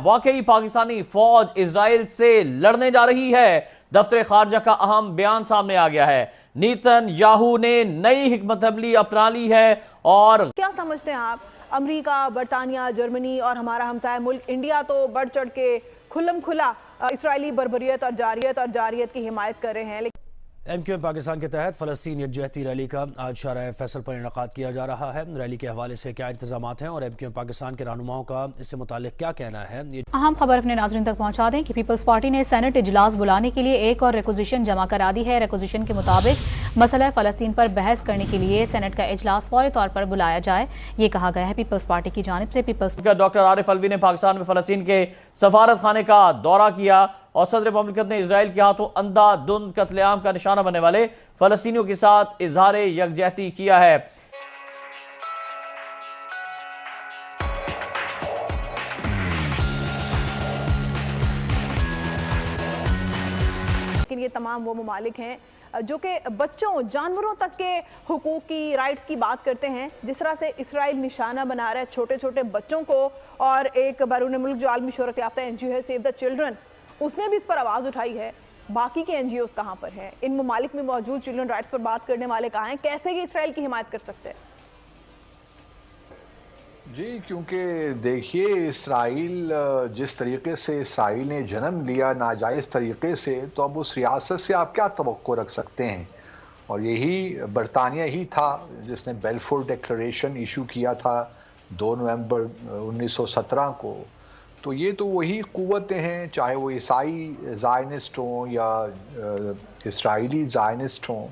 واقعی پاکستانی فوج اسرائیل سے لڑنے جا رہی ہے؟ دفتر خارجہ کا اہم بیان سامنے آ گیا ہے۔ نیتن یاہو نے نئی حکمت عملی اپنا لی ہے اور کیا سمجھتے ہیں آپ؟ امریکہ، برطانیہ، جرمنی اور ہمارا ہمسایہ ملک انڈیا تو بڑھ چڑھ کے کھلم کھلا اسرائیلی بربریت اور جارحیت کی حمایت کر رہے ہیں۔ ایم کیو ایم پاکستان کے تحت فلسطین یکجہتی ریلی کا آج شارع فیصل پر انعقاد کیا جا رہا ہے۔ ریلی کے حوالے سے کیا انتظامات ہیں اور ایم کیو ایم پاکستان کے رہنماؤں کا اس سے متعلق کیا کہنا ہے؟ اہم خبر اپنے ناظرین تک پہنچا دیں کہ پیپلز پارٹی نے سینٹ اجلاس بلانے کے لیے ایک اور ریکوزیشن جمع کرا دی ہے۔ ریکوزیشن کے مطابق مسئلہ فلسطین پر بحث کرنے کے لیے سینٹ کا اجلاس فوری طور پر بلایا جائے، یہ کہا گیا ہے۔ پیپلز پارٹی کی جانب سے ڈاکٹر عارف الوی نے پاکستان میں فلسطین کے سفارت خانے کا دورہ کیا اور صدر مملکت نے اسرائیل کے ہاتھوں اندھا دھند قتل عام کا نشانہ بننے والے فلسطینیوں کے ساتھ اظہار یکجہتی کیا ہے۔ لیکن یہ تمام وہ ممالک ہیں جو کہ بچوں، جانوروں تک کے حقوق کی، رائٹس کی بات کرتے ہیں۔ جس طرح سے اسرائیل نشانہ بنا رہا ہے چھوٹے چھوٹے بچوں کو، اور ایک بیرون ملک جو عالمی شہرت یافتہ این جی او ہے سیو دا چلڈرن، اس نے بھی اس پر آواز اٹھائی ہے۔ باقی کے این جی اوز کہاں پر ہیں؟ ان ممالک میں موجود چلڈرن رائٹس پر بات کرنے والے کہاں ہیں؟ کیسے یہ اسرائیل کی حمایت کر سکتے ہیں؟ جی، کیونکہ دیکھیے اسرائیل جس طریقے سے اسرائیل نے جنم لیا ناجائز طریقے سے، تو اب اس ریاست سے آپ کیا توقع رکھ سکتے ہیں؟ اور یہی برطانیہ ہی تھا جس نے بیلفور ڈیکلریشن ایشو کیا تھا 2 نومبر 1917 کو۔ تو یہ تو وہی قوتیں ہیں، چاہے وہ عیسائی زائنسٹ ہوں یا اسرائیلی زائنسٹ ہوں،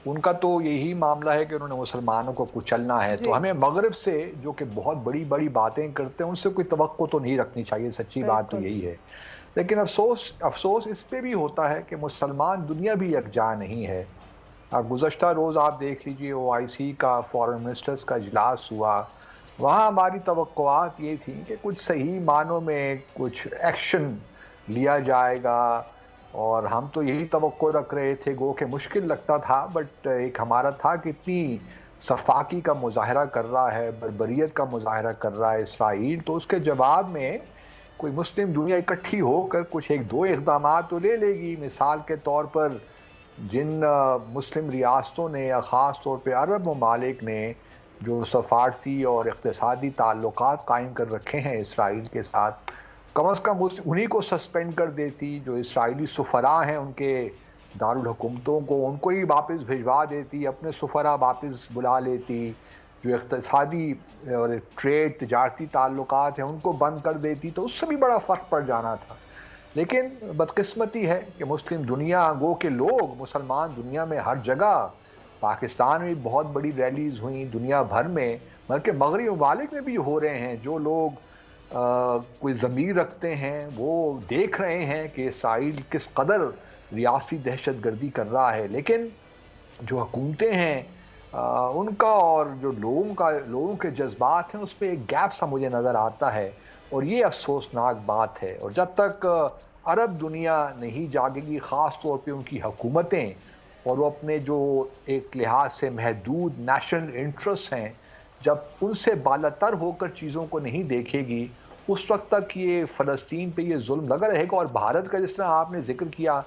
ان کا تو یہی معاملہ ہے کہ انہوں نے مسلمانوں کو کچلنا ہے۔ تو ہمیں مغرب سے، جو کہ بہت بڑی بڑی باتیں کرتے ہیں، ان سے کوئی توقع تو نہیں رکھنی چاہیے، سچی بات تو یہی ہے۔ لیکن افسوس اس پہ بھی ہوتا ہے کہ مسلمان دنیا بھی یکجا نہیں ہے۔ گزشتہ روز آپ دیکھ لیجئے او آئی سی کا فارن منسٹرز کا اجلاس ہوا، وہاں ہماری توقعات یہ تھیں کہ کچھ صحیح معنوں میں کچھ ایکشن لیا جائے گا، اور ہم تو یہی توقع رکھ رہے تھے۔ گو کہ مشکل لگتا تھا، بٹ ایک ہمارا تھا کہ اتنی صفاقی کا مظاہرہ کر رہا ہے، بربریت کا مظاہرہ کر رہا ہے اسرائیل، تو اس کے جواب میں کوئی مسلم دنیا اکٹھی ہو کر کچھ ایک دو اقدامات تو لے لے گی۔ مثال کے طور پر جن مسلم ریاستوں نے یا خاص طور پہ عرب ممالک نے جو سفارتی اور اقتصادی تعلقات قائم کر رکھے ہیں اسرائیل کے ساتھ، کم از کم انہی کو سسپینڈ کر دیتی۔ جو اسرائیلی سفراء ہیں ان کے دارالحکومتوں کو، ان کو ہی واپس بھجوا دیتی، اپنے سفراء واپس بلا لیتی۔ جو اقتصادی اور ٹریڈ تجارتی تعلقات ہیں ان کو بند کر دیتی، تو اس سے بھی بڑا فرق پڑ جانا تھا۔ لیکن بدقسمتی ہے کہ مسلم دنیا، گو کہ لوگ مسلمان دنیا میں ہر جگہ، پاکستان میں بہت بڑی ریلیز ہوئیں دنیا بھر میں، بلکہ مغربی ممالک میں بھی ہو رہے ہیں۔ جو لوگ کوئی ضمیر رکھتے ہیں وہ دیکھ رہے ہیں کہ اسرائیل کس قدر ریاستی دہشت گردی کر رہا ہے، لیکن جو حکومتیں ہیں ان کا اور جو لوگوں کے جذبات ہیں، اس پہ ایک گیپ سا مجھے نظر آتا ہے، اور یہ افسوسناک بات ہے۔ اور جب تک عرب دنیا نہیں جاگے گی، خاص طور پہ ان کی حکومتیں، اور وہ اپنے جو ایک لحاظ سے محدود نیشنل انٹرسٹ ہیں، جب ان سے بالاتر ہو کر چیزوں کو نہیں دیکھے گی، اس وقت تک یہ فلسطین پہ یہ ظلم لگا رہے گا۔ اور بھارت کا جس طرح آپ نے ذکر کیا،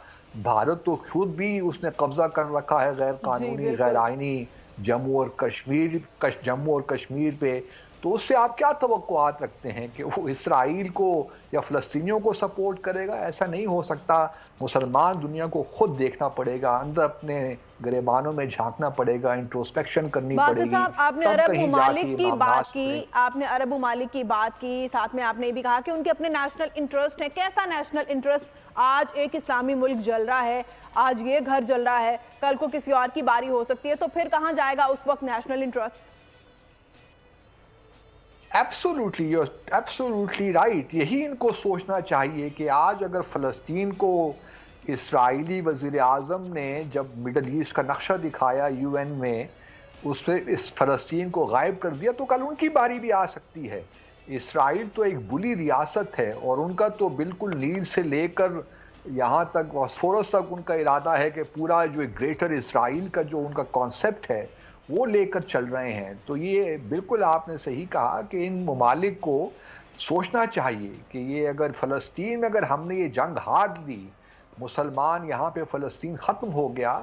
بھارت تو خود بھی اس نے قبضہ کر رکھا ہے غیر قانونی، غیر آئینی جموں اور کشمیر پہ، تو اس سے آپ کیا توقعات رکھتے ہیں کہ وہ اسرائیل کو یا فلسطینیوں کو سپورٹ کرے گا؟ ایسا نہیں ہو سکتا۔ مسلمان دنیا کو خود دیکھنا پڑے گا، اندر اپنے گریبانوں میں جھانکنا پڑے گا، انٹروسپیکشن کرنی پڑے گی، آپ نے عرب ممالک کی بات کی، آپ نے عرب ممالک کی بات کی، ساتھ میں آپ نے یہ بھی کہا کہ ان کے اپنے نیشنل انٹرسٹ ہیں۔ کیسا نیشنل انٹرسٹ؟ آج ایک اسلامی ملک جل رہا ہے، آج یہ گھر جل رہا ہے، کل کو کسی اور کی باری ہو سکتی ہے، تو پھر کہاں جائے گا اس وقت نیشنل انٹرسٹ؟ Absolutely right. یہی ان کو سوچنا چاہیے کہ آج اگر فلسطین کو اسرائیلی وزیر اعظم نے جب مڈل ایسٹ کا نقشہ دکھایا یو این میں، اس میں اس فلسطین کو غائب کر دیا، تو کل ان کی باری بھی آ سکتی ہے۔ اسرائیل تو ایک بلی ریاست ہے، اور ان کا تو بالکل نیل سے لے کر یہاں تک بوسفورس تک ان کا ارادہ ہے کہ پورا جو گریٹر اسرائیل کا جو ان کا کانسیپٹ ہے وہ لے کر چل رہے ہیں۔ تو یہ بالکل آپ نے صحیح کہا کہ ان ممالک کو سوچنا چاہیے کہ یہ اگر فلسطین میں اگر ہم نے یہ جنگ ہار لی، مسلمان یہاں پہ فلسطین ختم ہو گیا،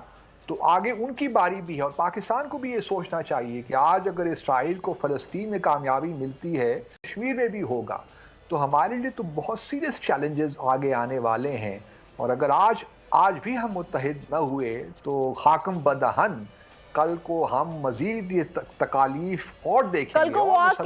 تو آگے ان کی باری بھی ہے. اور پاکستان کو بھی یہ سوچنا چاہیے کہ آج اگر اسرائیل کو فلسطین میں کامیابی ملتی ہے، کشمیر میں بھی ہوگا، تو ہمارے لیے تو بہت سیریس چیلنجز آگے آنے والے ہیں. اور اگر آج بھی ہم متحد نہ ہوئے تو خاکم بدہن کل کو ہم مزید یہ تکالیف اور دیکھیں گے. کل کو وہ آپ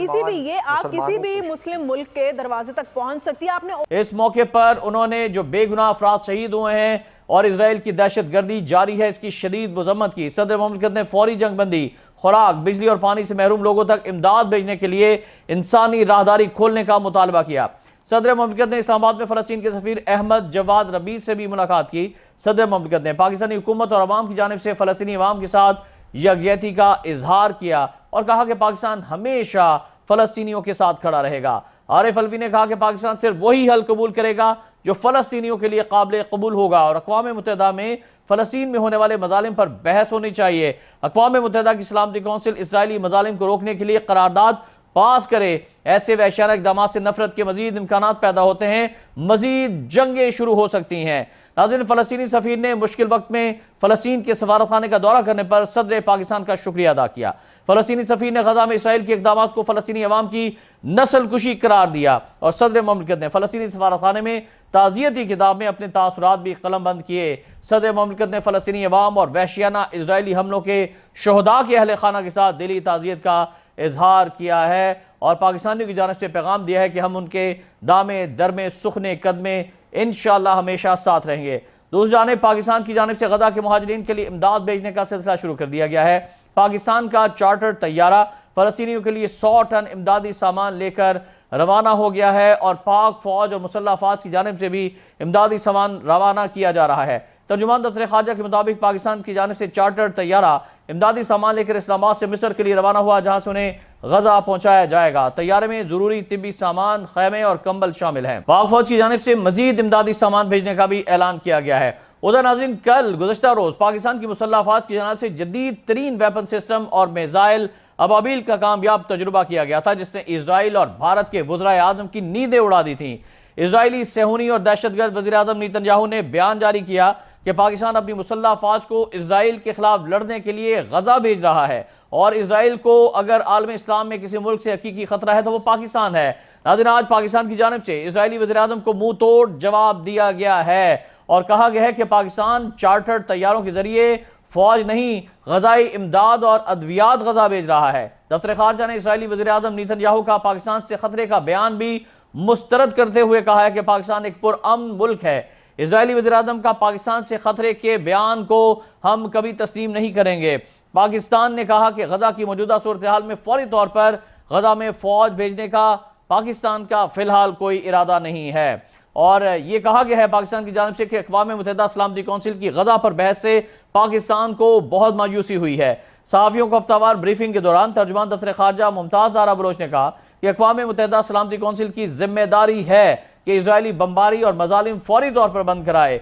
کسی بھی مسلم ملک کے دروازے تک پہنچ سکتی ہے. آپ نے اس موقع پر انہوں نے جو بے گناہ افراد شہید ہوئے ہیں اور اسرائیل کی دہشت گردی جاری ہے اس کی شدید مذمت کی. صدر مملکت نے فوری جنگ بندی، خوراک، بجلی اور پانی سے محروم لوگوں تک امداد بھیجنے کے لیے انسانی راہداری کھولنے کا مطالبہ کیا. صدر مملکت نے اسلام آباد میں فلسطین کے سفیر احمد جواد ربیع سے بھی ملاقات کی. صدر مملکت نے پاکستانی حکومت اور عوام کی جانب سے فلسطینی عوام کے ساتھ یکجہتی کا اظہار کیا اور کہا کہ پاکستان ہمیشہ فلسطینیوں کے ساتھ کھڑا رہے گا. عارف الوی نے کہا کہ پاکستان صرف وہی حل قبول کرے گا جو فلسطینیوں کے لیے قابل قبول ہوگا اور اقوام متحدہ میں فلسطین میں ہونے والے مظالم پر بحث ہونی چاہیے. اقوام متحدہ کی سلامتی کونسل اسرائیلی مظالم کو روکنے کے لیے قرارداد پاس کرے. ایسے وحشیانہ اقدامات سے نفرت کے مزید امکانات پیدا ہوتے ہیں، مزید جنگیں شروع ہو سکتی ہیں. ناظرین، فلسطینی سفیر نے مشکل وقت میں فلسطین کے سفارتخانے کا دورہ کرنے پر صدر پاکستان کا شکریہ ادا کیا. فلسطینی سفیر نے غزہ میں اسرائیل کے اقدامات کو فلسطینی عوام کی نسل کشی قرار دیا اور صدر مملکت نے فلسطینی سفارتخانے میں تعزیتی کتاب میں اپنے تاثرات بھی قلم بند کیے. صدر مملکت نے فلسطینی عوام اور وحشیانہ اسرائیلی حملوں کے شہداء کے اہل خانہ کے ساتھ دلی تعزیت کا اظہار کیا ہے اور پاکستانیوں کی جانب سے پیغام دیا ہے کہ ہم ان کے دامے درمے سخنے قدمے انشاءاللہ ہمیشہ ساتھ رہیں گے. دوسری جانب پاکستان کی جانب سے غزہ کے مہاجرین کے لیے امداد بھیجنے کا سلسلہ شروع کر دیا گیا ہے. پاکستان کا چارٹر طیارہ فلسطینیوں کے لیے 100 ٹن امدادی سامان لے کر روانہ ہو گیا ہے اور پاک فوج اور مسلح افواج کی جانب سے بھی امدادی سامان روانہ کیا جا رہا ہے. ترجمان دفتر خارجہ کے مطابق پاکستان کی جانب سے چارٹر طیارہ امدادی سامان لے کر اسلام آباد سے مصر کے لیے روانہ ہوا جہاں سے انہیں غزہ پہنچایا جائے گا. طیارے میں ضروری طبی سامان، خیمے اور کمبل شامل ہیں. پاک فوج کی جانب سے مزید امدادی سامان بھیجنے کا بھی اعلان کیا گیا ہے. ادھر ناظرین، کل گزشتہ روز پاکستان کی مسلح افواج کی جانب سے جدید ترین ویپن سسٹم اور میزائل ابابیل کا کامیاب تجربہ کیا گیا تھا جس نے اسرائیل اور بھارت کے وزرائے اعظم کی نیندیں اڑا دی تھیں. اسرائیلی صہیونی اور دہشت گرد وزیر اعظم نیتن یاہو نے بیان جاری کیا کہ پاکستان اپنی مسلح افواج کو اسرائیل کے خلاف لڑنے کے لیے غزہ بھیج رہا ہے اور اسرائیل کو اگر عالم اسلام میں کسی ملک سے حقیقی خطرہ ہے تو وہ پاکستان ہے. ناظرین، آج پاکستان کی جانب سے اسرائیلی وزیر اعظم کو منہ توڑ جواب دیا گیا ہے اور کہا گیا ہے کہ پاکستان چارٹر طیاروں کے ذریعے فوج نہیں، غذائی امداد اور ادویات غزہ بھیج رہا ہے. دفتر خارجہ نے اسرائیلی وزیر اعظم نیتن یاہو کا پاکستان سے خطرے کا بیان بھی مسترد کرتے ہوئے کہا ہے کہ پاکستان ایک پرامن ملک ہے. اسرائیلی وزیر اعظم کا پاکستان سے خطرے کے بیان کو ہم کبھی تسلیم نہیں کریں گے. پاکستان نے کہا کہ غزہ کی موجودہ صورتحال میں فوری طور پر غزہ میں فوج بھیجنے کا پاکستان کا فی الحال کوئی ارادہ نہیں ہے. اور یہ کہا گیا ہے پاکستان کی جانب سے کہ اقوام متحدہ سلامتی کونسل کی غزہ پر بحث سے پاکستان کو بہت مایوسی ہوئی ہے. صحافیوں کو ہفتہ وار بریفنگ کے دوران ترجمان دفتر خارجہ ممتاز زہرا بلوچ نے کہا کہ اقوام متحدہ سلامتی کونسل کی ذمہ داری ہے کہ اسرائیلی بمباری اور مظالم فوری طور پر بند کرائے.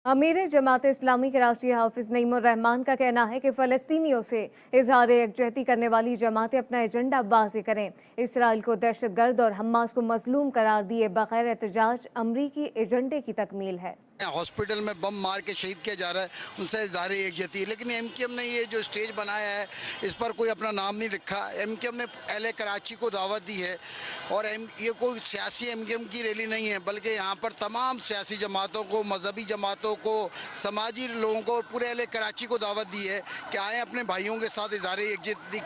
امیر جماعت اسلامی کے راشی حافظ نعیم الرحمان کا کہنا ہے کہ فلسطینیوں سے اظہار یکجہتی کرنے والی جماعتیں اپنا ایجنڈا واضح کریں. اسرائیل کو دہشت گرد اور حماس کو مظلوم قرار دیے بغیر احتجاج امریکی ایجنڈے کی تکمیل ہے. ہاسپٹل میں بم مار کے شہید کیا جا رہا ہے، ان سے اظہار یکجہتی ہے، لیکن ایم کیو ایم نے یہ جو اسٹیج بنایا ہے اس پر کوئی اپنا نام نہیں لکھا. ایم کیو ایم نے اہل کراچی کو دعوت دی ہے اور یہ کوئی سیاسی ایم کیو ایم کی ریلی نہیں ہے بلکہ یہاں پر تمام سیاسی جماعتوں کو، مذہبی جماعتوں کو، سماجی لوگوں کو، پورے اہل کراچی کو دعوت دی ہے کہ آئیں اپنے بھائیوں کے ساتھ اظہار یکجہتی